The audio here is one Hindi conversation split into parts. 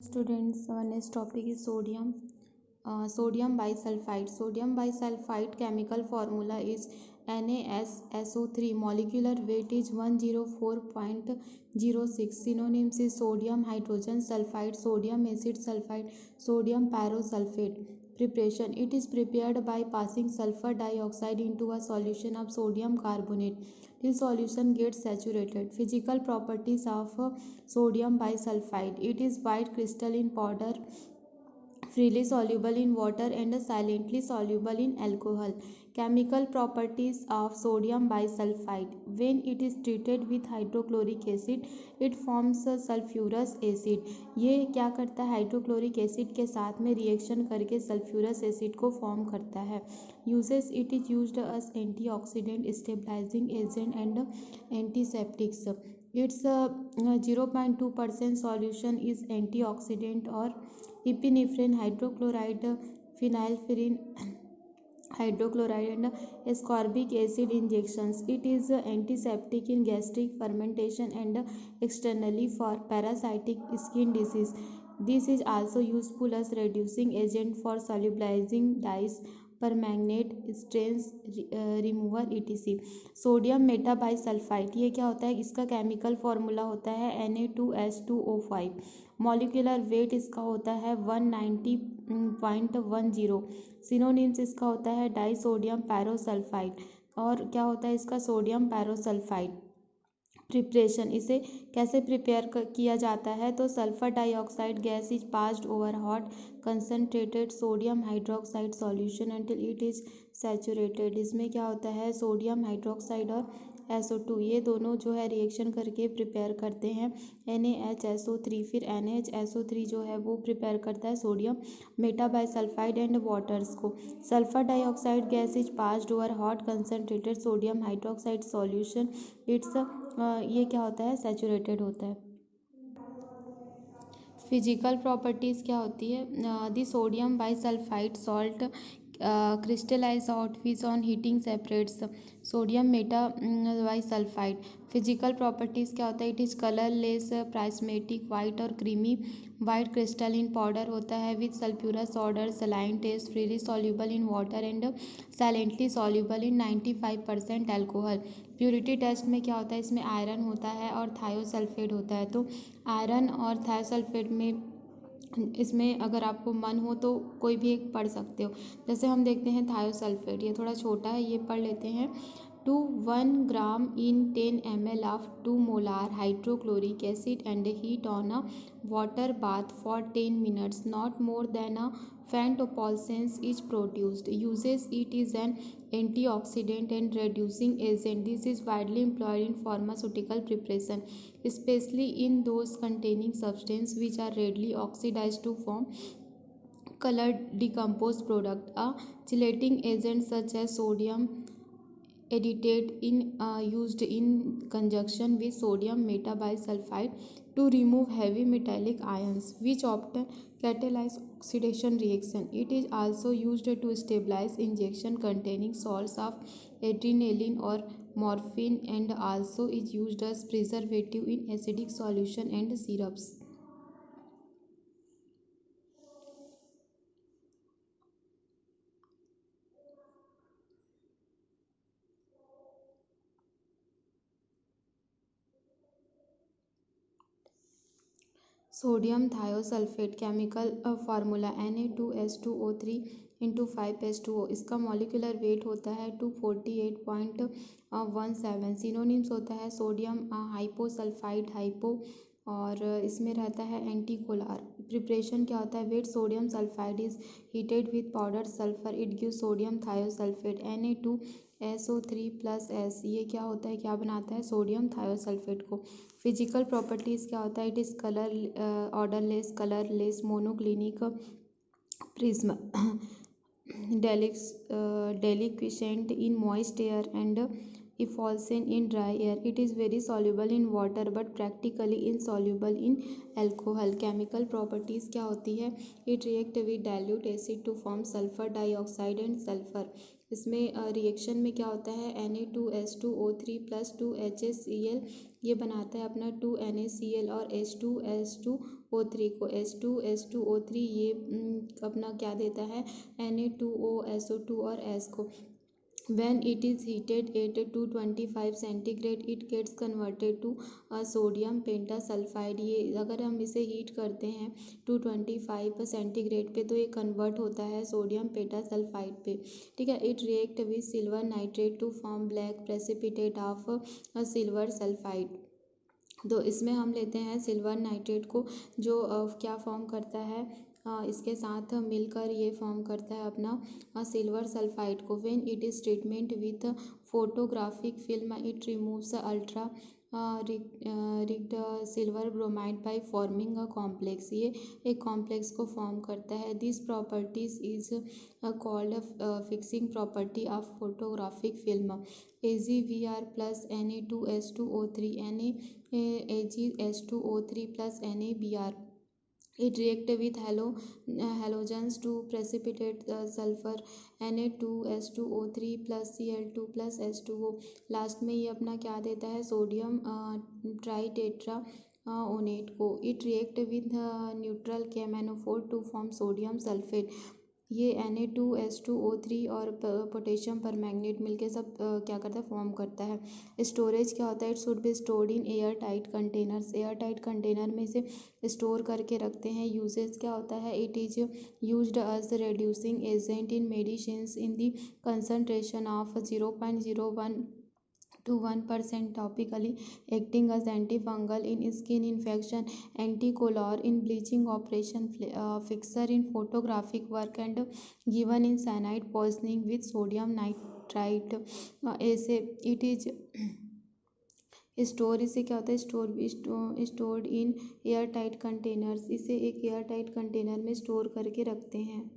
Students, our next topic is sodium. Sodium bisulfite. Sodium bisulfite chemical formula is NaSO3. Molecular weight is 104.06. Synonyms is sodium hydrogen sulfide, sodium acid sulfide, sodium pyrosulfate. Preparation. It is prepared by passing sulfur dioxide into a solution of sodium carbonate. This solution gets saturated. Physical properties of sodium bisulfide. It is white crystalline powder, freely soluble in water and silently soluble in alcohol. Chemical properties of sodium bisulfide. When it is treated with hydrochloric acid, it forms sulfurous acid. ये क्या करता है? हाइड्रोक्लोरिक एसिड के साथ में रिएक्शन करके सल्फ्यूरस एसिड को फॉर्म करता है. Uses. It is used as antioxidant, stabilising agent and antiseptics. Its 0.2% solution is antioxidant or epinephrine hydrochloride, phenylpyrene hydrochloride and ascorbic acid injections. It is antiseptic in gastric fermentation and externally for parasitic skin disease. This is also useful as reducing agent for solubilizing dyes, permanganate, stains remover etc. Sodium metabisulphite. ये क्या होता है? इसका केमिकल फॉर्मूला होता है Na2H2O5. मॉलिक्यूलर वेट इसका होता है 190.10. सिनोनिम्स इसका होता है डाई सोडियम पैरोसल्फाइड. और क्या होता है इसका? सोडियम पैरोसल्फाइड. प्रिपरेशन. इसे कैसे प्रिपेयर किया जाता है? तो sulphur dioxide gas is passed over hot concentrated sodium hydroxide solution until it is saturated. इसमें क्या होता है? सोडियम हाइड्रोक्साइड और SO2 ये दोनों जो है रिएक्शन करके प्रिपेयर करते हैं NaHSO3. फिर NaHSO3 जो है वो प्रिपेयर करता है सोडियम मेटाबाइसल्फाइड एंड वाटर्स को. Sulphur dioxide gas is passed over hot concentrated sodium hydroxide solution. It's ये क्या होता है? सैचुरेटेड होता है. फिजिकल प्रॉपर्टीज़ क्या होती है? The sodium bisulphide salt crystallize out which on heating separates sodium metabisulfite. Physical properties क्या होता है? It is colourless, prismatic, white और क्रीमी. वाइट क्रिस्टलिन पाउडर होता है with sulphurous odour, saline taste, freely soluble in water and slightly soluble in 95% alcohol. Purity test में क्या होता है? इसमें आयरन होता है और थायोसल्फेट होता है. तो आयरन और थायोसल्फेट में इसमें अगर आपको मन हो तो कोई भी एक पढ़ सकते हो. जैसे हम देखते हैं थायोसल्फेट, ये थोड़ा छोटा है, ये पढ़ लेते हैं. To 1 gram in 10 ml of 2 molar hydrochloric acid and heat on a water bath for 10 minutes. Not more than a phantopolsens is produced. Uses. It is an antioxidant and reducing agent. This is widely employed in pharmaceutical preparation, especially in those containing substances which are readily oxidized to form colored decomposed product. A chelating agent such as sodium editate used in conjunction with sodium metabisulfite to remove heavy metallic ions which often catalyze oxidation reaction. It is also used to stabilize injection containing salts of adrenaline or morphine and also is used as preservative in acidic solution and syrups. Sodium thiosulphate chemical formula Na2H2O3 into 5H2O. इसका मॉलिक्यूलर वेट होता है 248.17. सिनोनिम्स होता है सोडियम हाइपोसल्फाइड, हाइपो, और इसमें रहता है एंटीकोलार. प्रिपरेशन क्या होता है? Wet sodium sulphide is heated with powder sulphur, it give sodium thiosulphate. Na2SO3 plus S. ये क्या होता है? क्या बनाता है? सोडियम थायोसल्फेट को. फिजिकल प्रॉपर्टीज़ क्या होता है? It is colour odourless, colourless, monoclinic, prism, deliquescent in moist air and effulgent in dry air. It is very soluble in water but practically insoluble in alcohol. Chemical properties क्या होती है? It react with dilute acid to form sulfur dioxide and sulfur. इसमें रिएक्शन में क्या होता है, Na2H2O3 प्लस 2HCl ये बनाता है अपना 2NaCl और H2H2O3 को H2H2O3 ये अपना क्या देता है, Na2OSO2 और S को। When it is heated at 225 centigrade it gets converted to a sodium pentasulfide। ये अगर हम इसे हीट करते हैं 225 सेंटीग्रेड पे तो ये कन्वर्ट होता है सोडियम पेंटासल्फाइड पे, ठीक है। It react with silver nitrate to form black precipitate of silver sulphide. तो इसमें हम लेते हैं सिल्वर नाइट्रेट को जो क्या फॉर्म करता है, इसके साथ मिलकर ये फॉर्म करता है अपना सिल्वर सल्फाइड को। When it is treatment with photographic film it removes ultra rigged silver bromide by forming a complex. ये एक कॉम्प्लेक्स को फॉर्म करता है। This properties is called fixing property of photographic film. AgVr plus Na2H2O3 AgH2O3 plus NaBr। It react with halogens to precipitate sulfur Na2H2O3 plus Cl2 plus H2O। Last में ये अपना क्या देता है, सोडियम ट्राइटेट्रा ओनेट को। It react with neutral KMnO4 to form sodium sulphate. ये Na2H2O3 और पोटेशियम पर मैग्नेट मिलके सब क्या करता है, फॉर्म करता है। स्टोरेज क्या होता है, it should be stored in air tight containers. Air tight container में से स्टोर करके रखते हैं। यूजेस क्या होता है, it is used as reducing agent in medicines in the concentration of 0.01 to 1% topically, acting as antifungal in skin infection, anticolor in bleaching operation, fixer in photographic work, and given in cyanide poisoning with sodium nitrite। ऐसे इट इज स्टोर, इसे क्या होता है, stored in air tight containers. इसे एक एयर टाइट कंटेनर में स्टोर करके रखते हैं।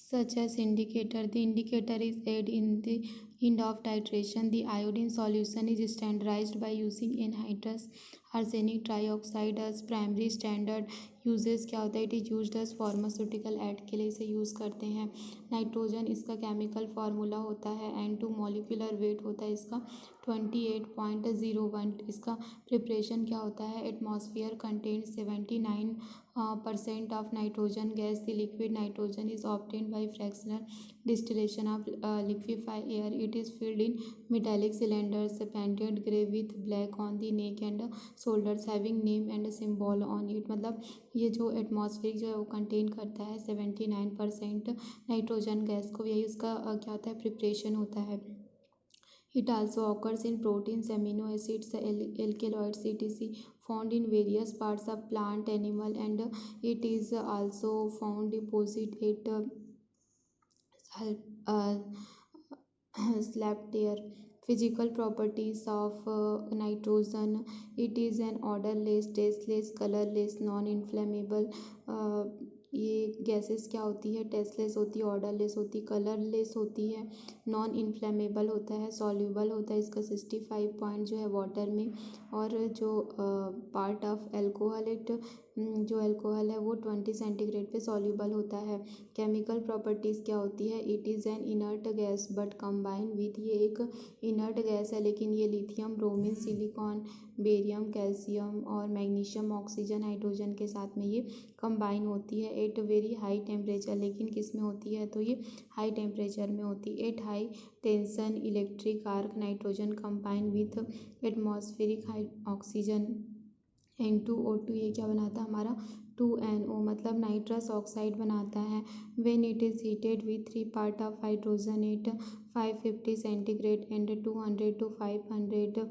Such as indicator, the indicator is added in the end of titration. The iodine solution is standardized by using anhydrous arsenic trioxide as primary standard। Uses क्या होता है, it is used as pharmaceutical aid के लिए इसे यूज़ करते हैं। नाइट्रोजन इसका केमिकल फार्मूला होता है N2, मॉलिक्यूलर वेट होता है इसका 28.01। इसका प्रिपरेशन क्या होता है, atmosphere content 79% of nitrogen gas. The liquid nitrogen is obtained by fractional distillation of liquefy air. It is filled in metallic cylinders painted grey with black on the neck and shoulders having name and symbol on it। मतलब ये जो एटमॉस्फेरिक जो है वो कंटेन करता है 79% नाइट्रोजन गैस को। यही उसका क्या होता है, प्रिपरेशन होता है। It also occurs in proteins, amino acids, alkaloids, etc. found in various parts of plant, animal, and it is also found deposit at slept air। Physical properties of nitrogen, it is an odorless, tasteless, colorless, non-inflammable। ये गैसेस क्या होती है, टेस्टलेस होती है, ऑर्डरलेस होती है, कलरलेस होती है, नॉन इन्फ्लेमेबल होता है, सॉल्यूबल होता है इसका 65 पॉइंट जो है वाटर में। और जो पार्ट ऑफ एल्कोहलेट जो अल्कोहल है वो 20 सेंटीग्रेड पे सॉल्यूबल होता है। केमिकल प्रॉपर्टीज़ क्या होती है, it is an inert gas but combine with, ये एक इनर्ट गैस है लेकिन ये lithium, bromine, silicon, barium, calcium और मैग्नीशियम, ऑक्सीजन, हाइड्रोजन के साथ में ये कंबाइन होती है एट वेरी हाई टेम्परेचर। लेकिन किस में होती है, तो ये हाई टेम्परेचर में होती है। At high tension electric arc nitrogen combine with atmospheric oxygen N2O2, ये क्या बनाता है हमारा 2NO मतलब नाइट्रस ऑक्साइड बनाता है। When it is heated with 3 part of hydrogen at 550 centigrade and 200 to 500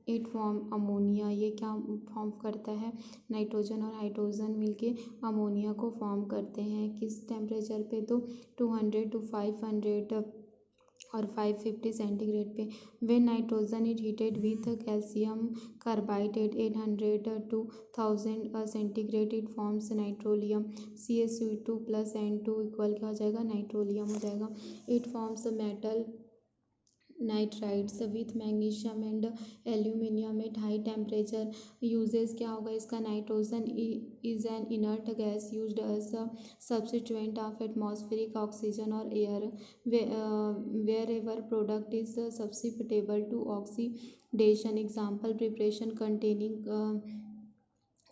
it form ammonia. ये क्या फॉर्म करता है, नाइट्रोजन और हाइड्रोजन मिलके अमोनिया को फॉर्म करते हैं। किस टेम्परेचर पे, तो 200 to 500 और 550 सेंटीग्रेड पे। When nitrogen is heated with calcium carbide at 800 to 1000 centigrade it forms nitrolim. CaCO2 plus N2 equal क्या हो जाएगा, नाइट्रोलियम हो जाएगा। It forms metal nitrides with magnesium and aluminium at high temperature uses क्या होगा इसका? Nitrogen is an inert gas used as a substituent of atmospheric oxygen और air wherever product is susceptible to oxidation. Example preparation containing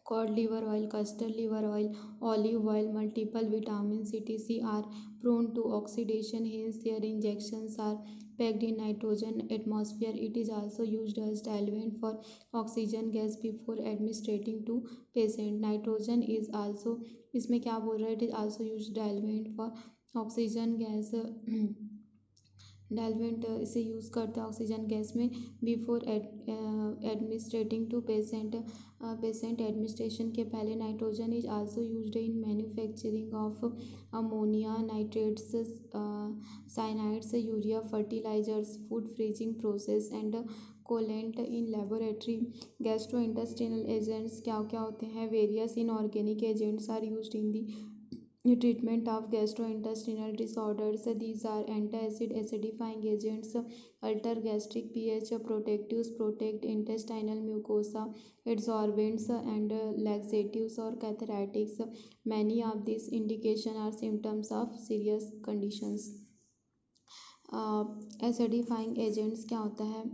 cod liver oil, castor liver oil, olive oil, multiple vitamins etc. are prone to oxidation, hence their injections are packed in nitrogen atmosphere. It is also used as diluent for oxygen gas before administering to patient. Nitrogen is also, इसमें क्या बोल रहा है? It is also used diluent for oxygen gas. डालवेंट इसे यूज़ करते हैं ऑक्सीजन गैस में before administrating to patient. Patient administration के पहले. Nitrogen is also used in manufacturing of ammonia nitrates, cyanides, urea fertilisers, food freezing process and coolant in laboratory. Gastro intestinal agents क्या क्या होते हैं? Various inorganic agents are used in the treatment of gastrointestinal disorders. These are antacid acidifying agents, alter gastric pH, protectives, protect intestinal mucosa, adsorbents and laxatives or catharatics. Many of these indications are symptoms of serious conditions. Acidifying agents क्या होता है?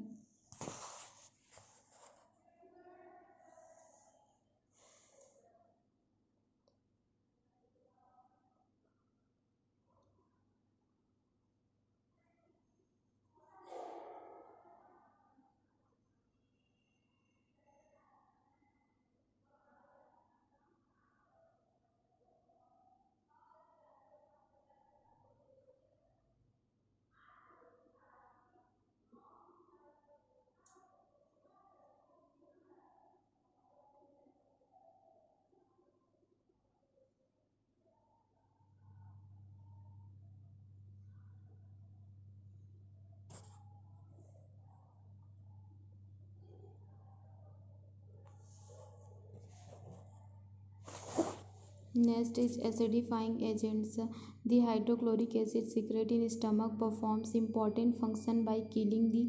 Next is acidifying agents. The hydrochloric acid secreted in stomach performs important function by killing the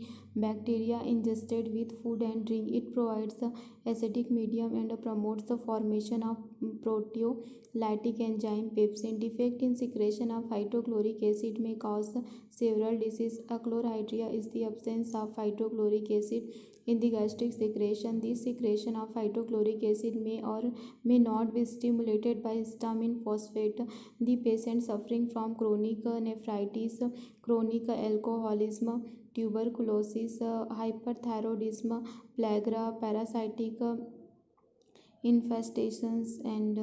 bacteria ingested with food and drink. It provides the acidic medium and promotes the formation of proteolytic enzyme pepsin. Defect in secretion of hydrochloric acid may cause several diseases. Achlorhydria is the absence of hydrochloric acid in the gastric secretion. This secretion of hydrochloric acid may or may not be stimulated by histamine phosphate. The patient suffering from chronic nephritis, chronic alcoholism, tuberculosis, hyperthyroidism, plague, parasitic infestations and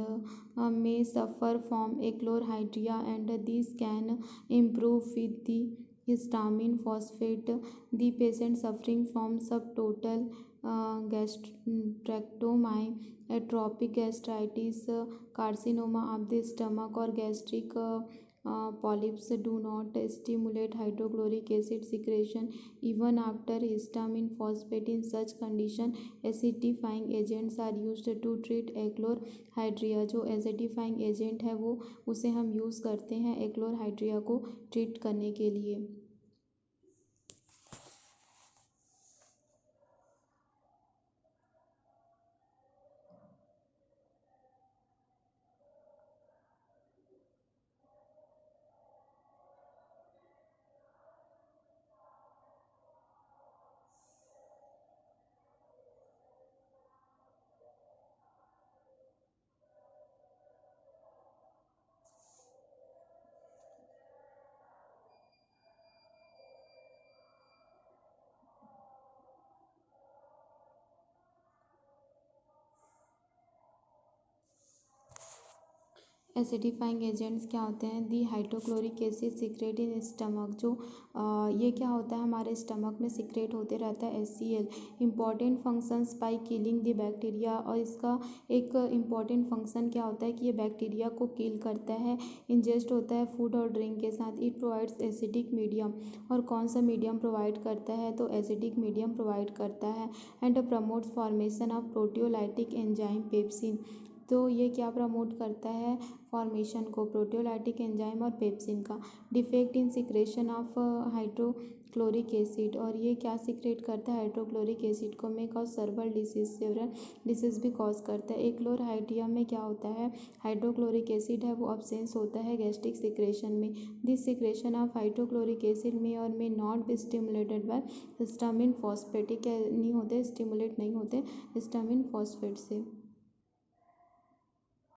may suffer from achlorhydria, and this can improve with the histamine phosphate. The patient suffering from subtotal gastrectomy, atrophic gastritis, carcinoma of the stomach or gastric polyps do not stimulate hydrochloric acid secretion even after histamine phosphate. In such condition acidifying agents are used to treat achlorhydria. जो एसिडिफाइंग एजेंट है वो उसे हम यूज़ करते हैं एक्लोरहाइड्रिया को ट्रीट करने के लिए. एसिडिफाइंग एजेंट्स क्या होते हैं? The hydrochloric acid secret in stomach. जो ये क्या होता है? हमारे स्टमक में सीक्रेट होते रहता है HCl. Important functions by killing the bacteria. और इसका एक इम्पॉर्टेंट फंक्शन क्या होता है कि ये बैक्टीरिया को किल करता है. इंजेस्ट होता है फूड और ड्रिंक के साथ. It provides acidic medium. और कौन सा मीडियम प्रोवाइड करता है? तो एसिडिक मीडियम प्रोवाइड करता है. And promotes formation of proteolytic enzyme pepsin. तो ये क्या प्रमोट करता है, फॉर्मेशन को, प्रोटियोलाइटिक एंजाइम और पेप्सिन का। Defect in secretion of hydrochloric acid, और ये क्या सिक्रेट करता है, हाइड्रोक्लोरिक एसिड को, में कॉज सर्वल डिसीज, सेवरल डिसीज भी कॉज करता है। एक्लोरहाइड्रिया में क्या होता है, हाइड्रोक्लोरिक एसिड है वो अब्सेंस होता है गैस्ट्रिक सिक्रेशन में। This secretion of hydrochloric acid में और में not be stimulated by histamine phosphate, नहीं होते, स्टिमुलेट नहीं होते हिस्टामिन फॉस्फेट से।